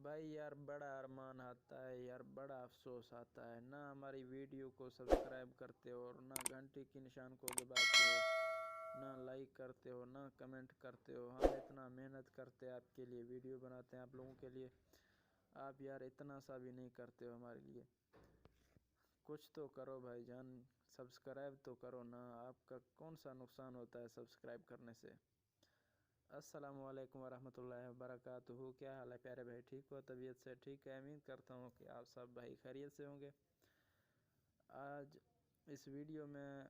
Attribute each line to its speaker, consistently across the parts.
Speaker 1: भाई यार बड़ा अरमान आता है यार, बड़ा अफसोस आता है ना, हमारी वीडियो को सब्सक्राइब करते हो और ना घंटी के निशान को दबाते हो, ना लाइक करते हो, ना कमेंट करते हो। हम इतना मेहनत करते हैं आपके लिए, वीडियो बनाते हैं आप लोगों के लिए, आप यार इतना सा भी नहीं करते हो हमारे लिए। कुछ तो करो भाईजान, सब्सक्राइब तो करो ना, आपका कौन सा नुकसान होता है सब्सक्राइब करने से। अस्सलामु अलैकुम वरहमतुल्लाहि वबरकातुहू। क्या हाल है प्यारे भाई, ठीक हो? तबीयत से ठीक है? उम्मीद करता हूँ कि आप सब भाई खैरियत से होंगे। आज इस वीडियो में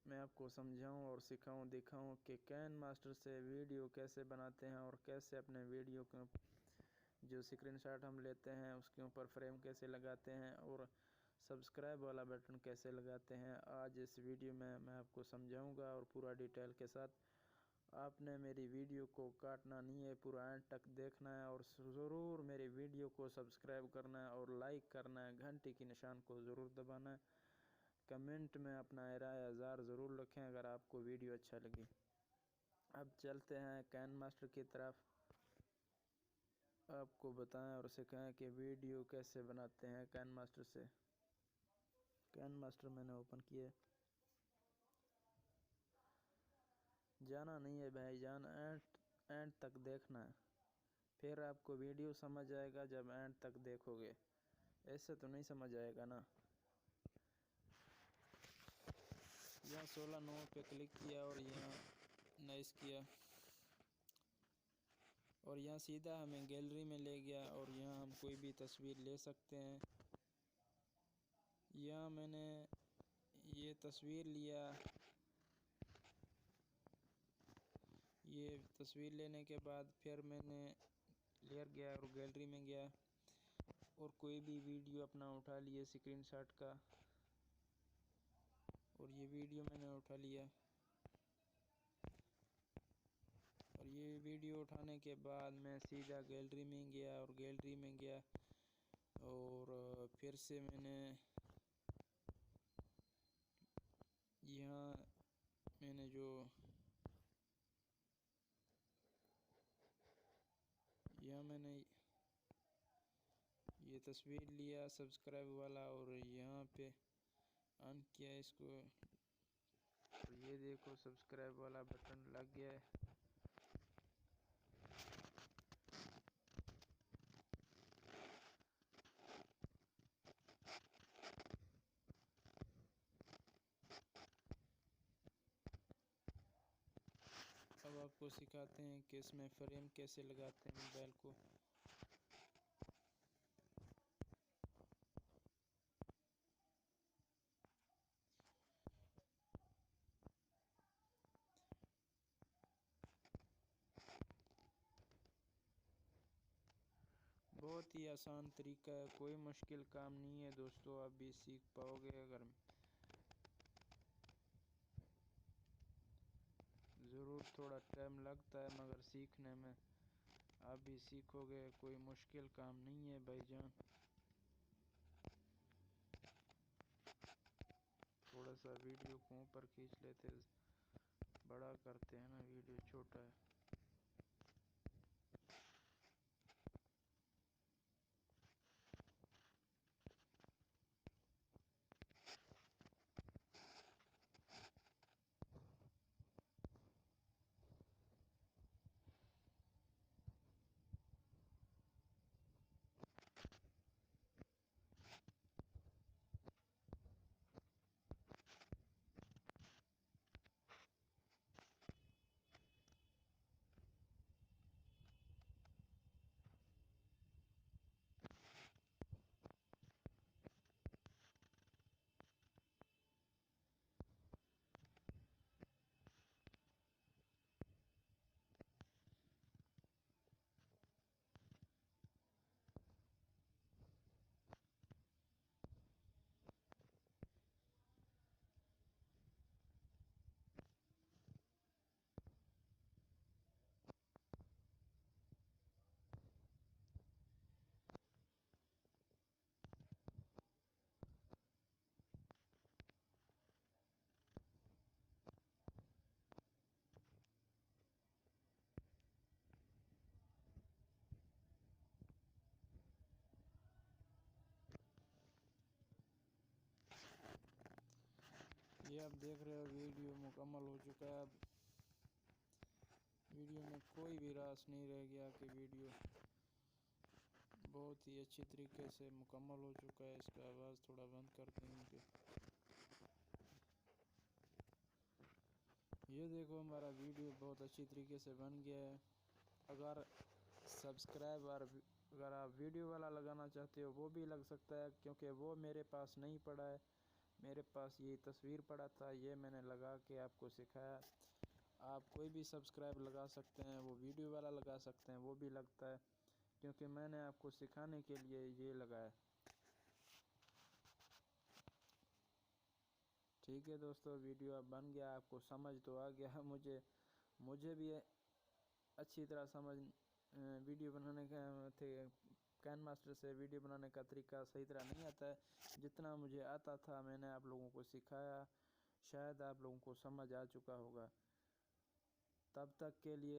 Speaker 1: मैं आपको समझाऊं और सिखाऊं, दिखाऊं कि कैन मास्टर से वीडियो कैसे बनाते हैं और कैसे अपने वीडियो के जो स्क्रीनशॉट हम लेते हैं उसके ऊपर फ्रेम कैसे लगाते हैं और सब्सक्राइब वाला बटन कैसे लगाते हैं। आज इस वीडियो में मैं आपको समझाऊंगा और पूरा डिटेल के साथ। आपने मेरी वीडियो को काटना नहीं है, पूरा एंड तक देखना है और ज़रूर मेरी वीडियो को सब्सक्राइब करना है और लाइक करना है, घंटी की निशान को ज़रूर दबाना है। कमेंट में अपना राय ज़रूर ज़रूर रखें अगर आपको वीडियो अच्छा लगे। अब चलते हैं कैन मास्टर की तरफ, आपको बताएं और सिखाएं कि वीडियो कैसे बनाते हैं कैन मास्टर से। कैन मास्टर मैंने ओपन किया, जाना नहीं है भाईजान, एंड तक देखना है, फिर आपको वीडियो समझ आएगा जब एंड तक देखोगे, ऐसे तो नहीं समझ आएगा ना। यहाँ 16 9 पे क्लिक किया और यहाँ नाइस किया और यहाँ सीधा हमें गैलरी में ले गया और यहाँ हम कोई भी तस्वीर ले सकते हैं। यहाँ मैंने ये तस्वीर लिया, ये तस्वीर लेने के बाद फिर मैंने लेयर गया और गैलरी में गया और कोई भी वीडियो अपना उठा लिए स्क्रीनशॉट का, और ये वीडियो मैंने उठा लिया। और ये वीडियो उठाने के बाद मैं सीधा गैलरी में गया और गैलरी में गया और फिर से मैंने यहाँ मैंने ये तस्वीर लिया सब्सक्राइब वाला और यहाँ पे ऑन किया इसको, और ये देखो सब्सक्राइब वाला बटन लग गया है। अब आपको सिखाते हैं कि इसमें फ्रेम कैसे लगाते हैं मोबाइल को। बहुत ही आसान तरीका है, कोई मुश्किल काम नहीं है दोस्तों, आप भी सीख पाओगे। अगर ज़रूर थोड़ा टाइम लगता है मगर सीखने में आप भी सीखोगे, कोई मुश्किल काम नहीं है भाईजान। थोड़ा सा वीडियो को ऊपर खींच लेते, बड़ा करते हैं ना, वीडियो छोटा है। आप देख रहे हो वीडियो मुकम्मल हो चुका है। अब वीडियो में कोई भी रास नहीं रह गया कि वीडियो बहुत ही अच्छी तरीके से मुकम्मल हो चुका है। इसका आवाज़ थोड़ा बंद करते हैं कि ये देखो हमारा वीडियो बहुत अच्छी तरीके से बन गया है। अगर सब्सक्राइब और अगर आप वीडियो वाला लगाना चाहते हो वो भी लग सकता है, क्योंकि वो मेरे पास नहीं पड़ा है। मेरे पास ये तस्वीर पड़ा था, ये मैंने लगा के आपको सिखाया। आप कोई भी सब्सक्राइब लगा सकते हैं, वो वीडियो वाला लगा सकते हैं, वो भी लगता है, क्योंकि मैंने आपको सिखाने के लिए ये लगाया। ठीक है दोस्तों, वीडियो अब बन गया, आपको समझ तो आ गया। मुझे भी अच्छी तरह समझ वीडियो बनाने का कैन मास्टर से वीडियो बनाने का तरीका सही तरह नहीं आता है। जितना मुझे आता था मैंने आप लोगों को सिखाया, शायद आप लोगों को समझ आ चुका होगा। तब तक के लिए